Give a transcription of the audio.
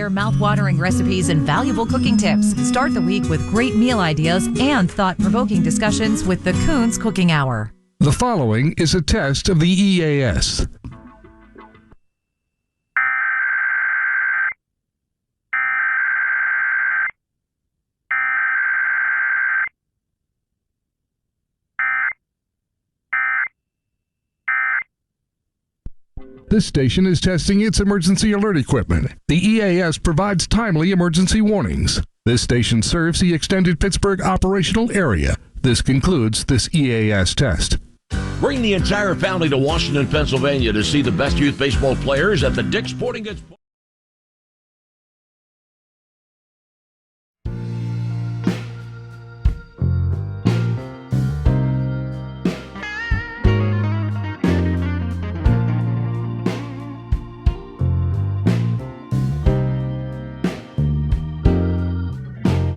share mouth-watering recipes and valuable cooking tips. Start the week with great meal ideas and thought-provoking discussions with the Coons Cooking Hour. The following is a test of the EAS. This station is testing its emergency alert equipment. The EAS provides timely emergency warnings. This station serves the extended Pittsburgh operational area. This concludes this EAS test. Bring the entire family to Washington, Pennsylvania to see the best youth baseball players at the Dick's Sporting Goods.